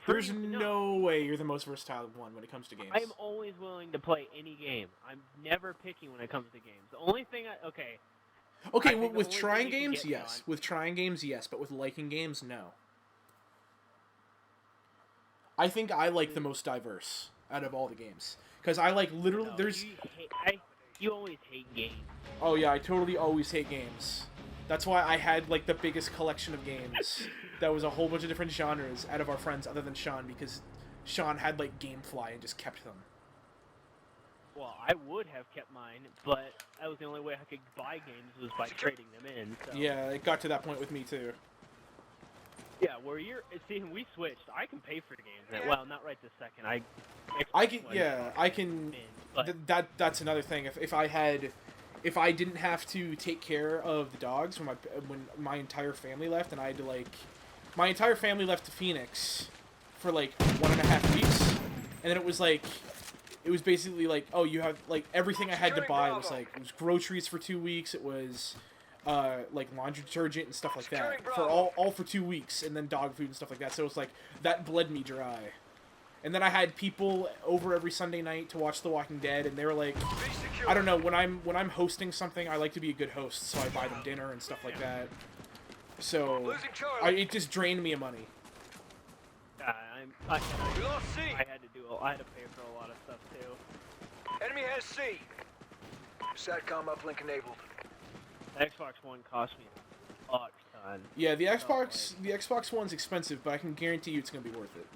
There's no way you're the most versatile one when it comes to games. I'm always willing to play any game. I'm never picky when it comes to games. The only thing Okay, with trying games, yes. With trying games, yes. But with liking games, no. I think I like the most diverse out of all the games. Because I like literally... You always hate games. Oh yeah, I totally always hate games. That's why I had like the biggest collection of games. That was a whole bunch of different genres out of our friends other than Sean, because Sean had like Gamefly and just kept them. Well, I would have kept mine, but that was the only way I could buy games was by trading them in. So. Yeah, it got to that point with me too. Yeah, where we switched. I can pay for games. Well, not right this second. I can. That's another thing. If I didn't have to take care of the dogs when my entire family left, and I had to my entire family left to Phoenix for like 1.5 weeks, and then it was basically like, oh, you have like everything I had to buy was like, it was groceries for 2 weeks. It was like laundry detergent and stuff like that for all for 2 weeks, and then dog food and stuff like that. So it was like that bled me dry. And then I had people over every Sunday night to watch The Walking Dead, and they were like, I don't know, when I'm hosting something, I like to be a good host, so I buy them dinner and stuff like that. So it just drained me of money. I had to pay for a lot of stuff too. Enemy has C. Satcom uplink enabled. The Xbox One cost me a fuck ton. Yeah, the Xbox One's expensive, but I can guarantee you it's gonna be worth it.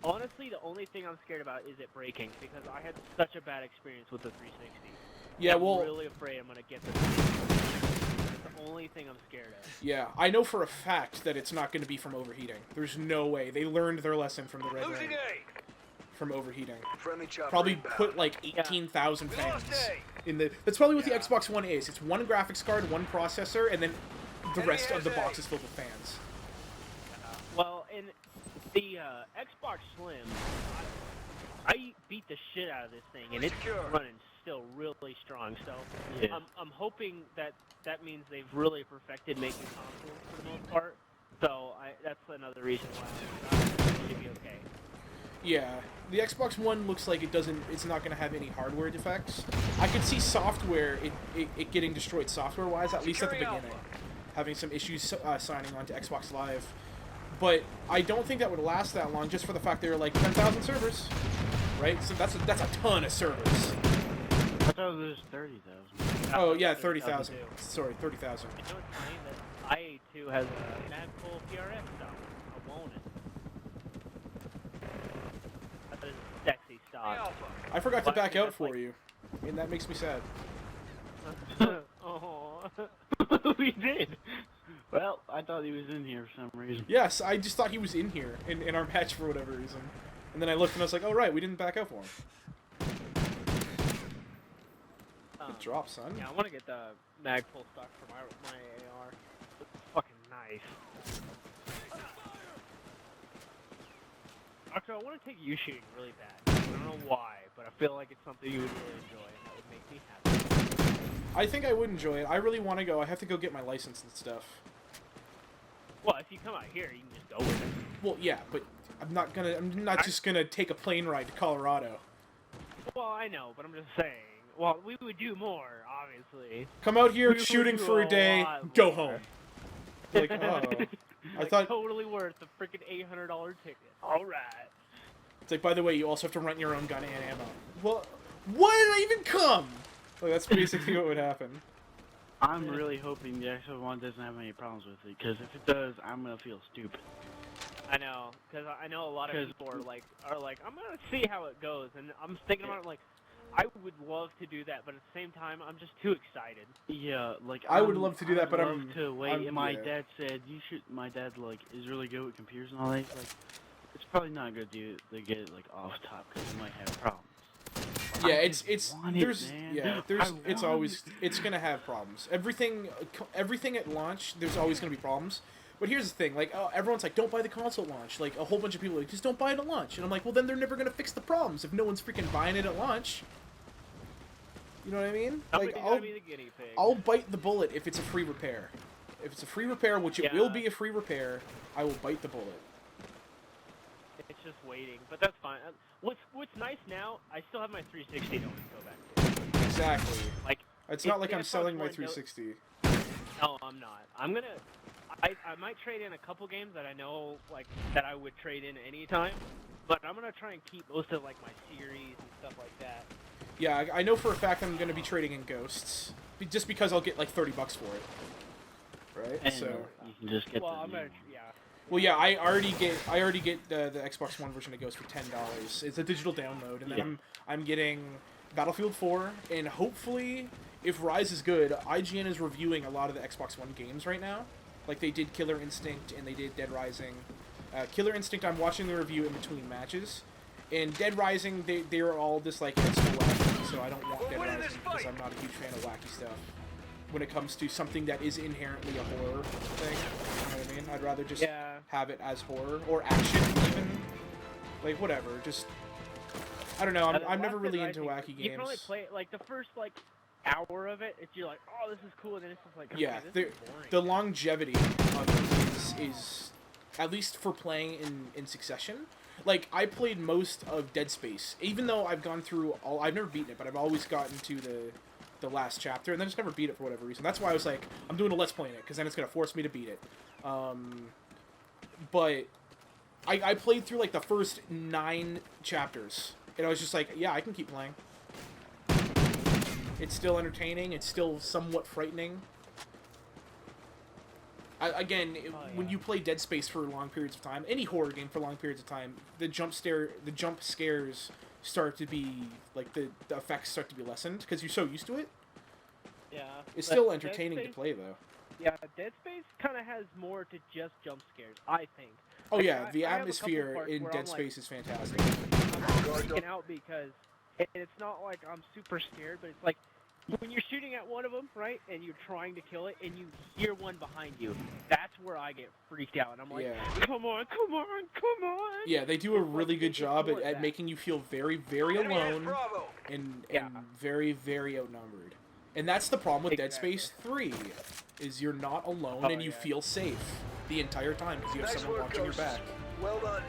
Honestly, the only thing I'm scared about is it breaking, because I had such a bad experience with the 360. Yeah, I'm really afraid I'm gonna get the 360. That's the only thing I'm scared of. Yeah, I know for a fact that it's not going to be from overheating. There's no way. They learned their lesson from the Red Ring. From overheating. Probably put like 18,000 fans in the... That's probably what the Xbox One is. It's one graphics card, one processor, and then the rest of the box is filled with fans. Well, in the Xbox Slim, I beat the shit out of this thing, and it's running still really strong. So I'm hoping that means they've really perfected making consoles for the most part. So that's another reason why it should be okay. Yeah, the Xbox One looks like it's not going to have any hardware defects. I could see software, it getting destroyed software-wise, at least at the beginning. Having some issues signing on to Xbox Live. But I don't think that would last that long, just for the fact there are like 10,000 servers, right? So that's a ton of servers. I thought it was 30,000. Oh yeah, 30,000. Sorry, 30,000. You know what's funny? That IA2 has a mad full PRS stuff. I want it. That's a sexy stock. I forgot to back out for you, and that makes me sad. Oh, We did. Well, I thought he was in here for some reason. Yes, I just thought he was in here in our match for whatever reason, and then I looked and I was like, oh right, we didn't back out for him. Good drop, son. Yeah, I want to get the mag full stock for my AR. It's fucking nice. Actually, I want to take you shooting really bad. I don't know why, but I feel like it's something you would really enjoy, and that would make me happy. I think I would enjoy it. I really want to go. I have to go get my license and stuff. Well, if you come out here, you can just go with it. Well, yeah, but I'm not just gonna take a plane ride to Colorado. Well, I know, but I'm just saying. Well, we would do more, obviously. Come out here shooting for a day, go home. Like, oh. I thought totally worth the freaking $800 ticket. All right. It's like, by the way, you also have to rent your own gun and ammo. Well, why did I even come? Like, that's basically what would happen. I'm really hoping the Xbox One doesn't have any problems with it, because if it does, I'm gonna feel stupid. I know, because I know a lot of people are like, I'm gonna see how it goes, and I'm thinking about it like, I would love to do that, but at the same time, I'm just too excited. Yeah, like I would love to do that, but I'd love to wait. My dad said you should. My dad like is really good with computers and all that. Like, it's probably not good to get it like off top because you might have problems. Yeah, it's gonna have problems. Everything at launch, there's always gonna be problems. But here's the thing, like, everyone's like, don't buy the console at launch. Like, a whole bunch of people are like, just don't buy it at launch. And I'm like, well, then they're never gonna fix the problems if no one's freaking buying it at launch. You know what I mean? Like, I'll bite the bullet if it's a free repair. If it's a free repair, which it will be a free repair, I will bite the bullet. It's just waiting, but that's fine. What's nice now, I still have my 360 to always go back to. Exactly. Like, it's not like I'm selling my 360. No, I'm not. I might trade in a couple games that I know, like, that I would trade in any time, but I'm gonna try and keep most of, like, my series and stuff like that. Yeah, I know for a fact I'm gonna be trading in Ghosts, just because I'll get like $30 for it. Right? And so you can just get I'm gonna, Well, yeah, I already get the Xbox One version of Ghost for $10. It's a digital download, and then I'm getting Battlefield 4, and hopefully, if Rise is good, IGN is reviewing a lot of the Xbox One games right now. Like they did Killer Instinct and they did Dead Rising. Killer Instinct, I'm watching the review in between matches, and Dead Rising, they're all just like it's so wacky, so I don't want Dead Rising because I'm not a huge fan of wacky stuff. When it comes to something that is inherently a horror thing, you know what I mean? I'd rather just have it as horror or action even, like whatever. Just I don't know. I'm never really into wacky games. You can only play it like the first like hour of it. It's you're like, oh, this is cool, and then it's just like, okay, this is boring. The longevity of it is at least for playing in succession. Like I played most of Dead Space, even though I've gone through all. I've never beaten it, but I've always gotten to the last chapter, and then just never beat it for whatever reason. That's why I was like, I'm doing a Let's Play in it, because then it's going to force me to beat it. But I played through, like, the first 9 chapters, and I was just like, yeah, I can keep playing. It's still entertaining, it's still somewhat frightening. When you play Dead Space for long periods of time, any horror game for long periods of time, the jump scares start to be, like, the effects start to be lessened, because you're so used to it. Yeah. It's still entertaining to play, though. Yeah, Dead Space kind of has more to just jump scares, I think. Oh, yeah, the atmosphere in Dead Space is fantastic. I'm freaking out because it's not like I'm super scared, but it's like, when you're shooting at one of them, right, and you're trying to kill it, and you hear one behind you, that's where I get freaked out, and I'm like, come on, come on, come on! Yeah, they do a really good job at making you feel very, very alone, and very, very outnumbered. And that's the problem with Dead Space 3, is you're not alone, and you feel safe the entire time, because you have someone watching your back. Well done.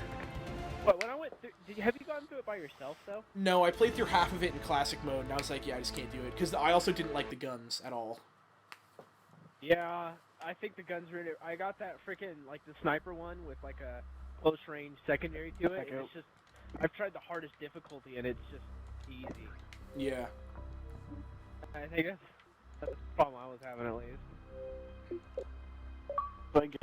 But when I went through, have you gone through it by yourself, though? No, I played through half of it in classic mode, and I was like, yeah, I just can't do it. Because I also didn't like the guns at all. Yeah, I think the guns were... I got that freaking, like, the sniper one with, like, a close-range secondary to it, and it's just... I've tried the hardest difficulty, and it's just easy. Yeah. I think that's the problem I was having, at least. I guess